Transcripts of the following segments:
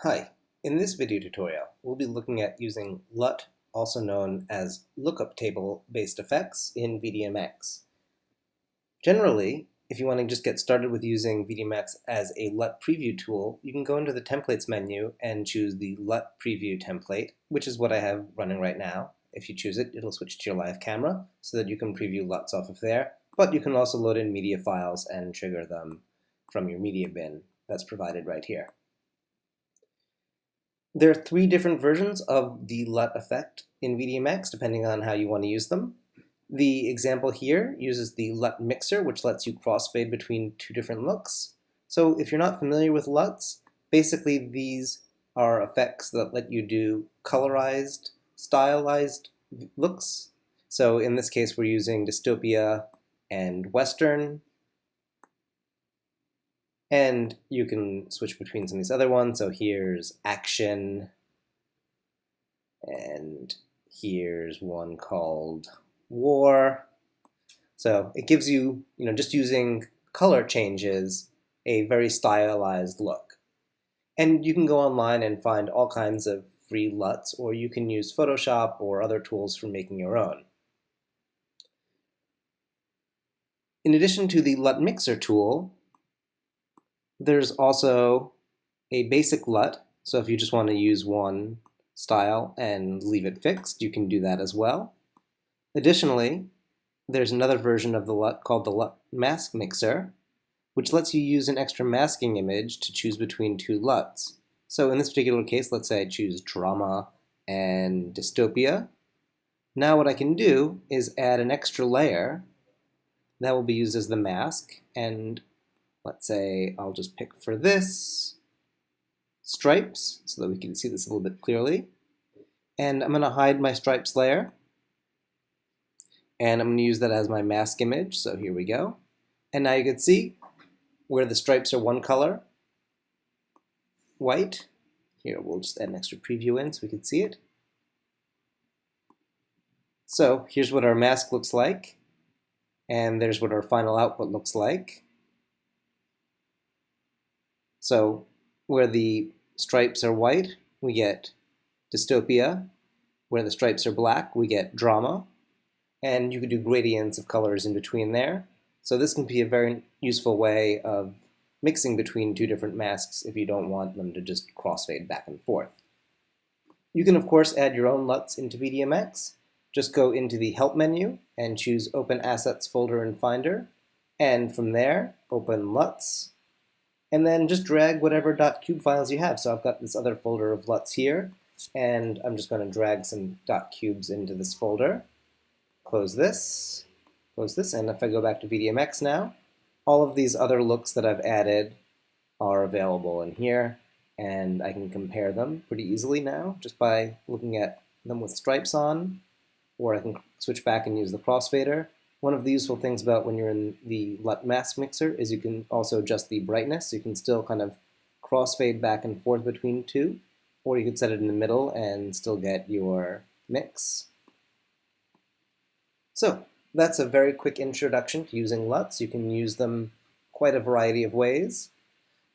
Hi, in this video tutorial, we'll be looking at using LUT, also known as lookup table-based effects in VDMX. Generally, if you want to just get started with using VDMX as a LUT preview tool, you can go into the Templates menu and choose the LUT preview template, which is what I have running right now. If you choose it, it'll switch to your live camera so that you can preview LUTs off of there, but you can also load in media files and trigger them from your media bin that's provided right here. There are three different versions of the LUT effect in VDMX, depending on how you want to use them. The example here uses the LUT mixer, which lets you crossfade between two different looks. So if you're not familiar with LUTs, basically these are effects that let you do colorized, stylized looks. So in this case, we're using dystopia and Western. And you can switch between some of these other ones. So here's action, and here's one called war. So it gives you, just using color changes, a very stylized look. And you can go online and find all kinds of free LUTs, or you can use Photoshop or other tools for making your own. In addition to the LUT mixer tool, there's also a basic LUT, so if you just want to use one style and leave it fixed, you can do that as well. Additionally, there's another version of the LUT called the LUT mask mixer, which lets you use an extra masking image to choose between two LUTs. So in this particular case, let's say I choose drama and dystopia. Now what I can do is add an extra layer that will be used as the mask, and let's say I'll just pick for this stripes so that we can see this a little bit clearly. And I'm going to hide my stripes layer. And I'm going to use that as my mask image. So here we go. And now you can see where the stripes are one color, white. Here we'll just add an extra preview in so we can see it. So here's what our mask looks like. And there's what our final output looks like. So where the stripes are white, we get dystopia. Where the stripes are black, we get drama. And you can do gradients of colors in between there. So this can be a very useful way of mixing between two different masks if you don't want them to just crossfade back and forth. You can, of course, add your own LUTs into VDMX. Just go into the Help menu and choose Open Assets folder in Finder. And from there, open LUTs. And then just drag whatever .cube files you have. So I've got this other folder of LUTs here, and I'm just going to drag some .cubes into this folder. Close this, and if I go back to VDMX now, all of these other looks that I've added are available in here, and I can compare them pretty easily now just by looking at them with stripes on, or I can switch back and use the crossfader. One of the useful things about when you're in the LUT mask mixer is you can also adjust the brightness. So you can still kind of crossfade back and forth between two, or you could set it in the middle and still get your mix. So that's a very quick introduction to using LUTs. You can use them quite a variety of ways,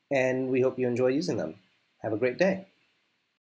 and we hope you enjoy using them. Have a great day.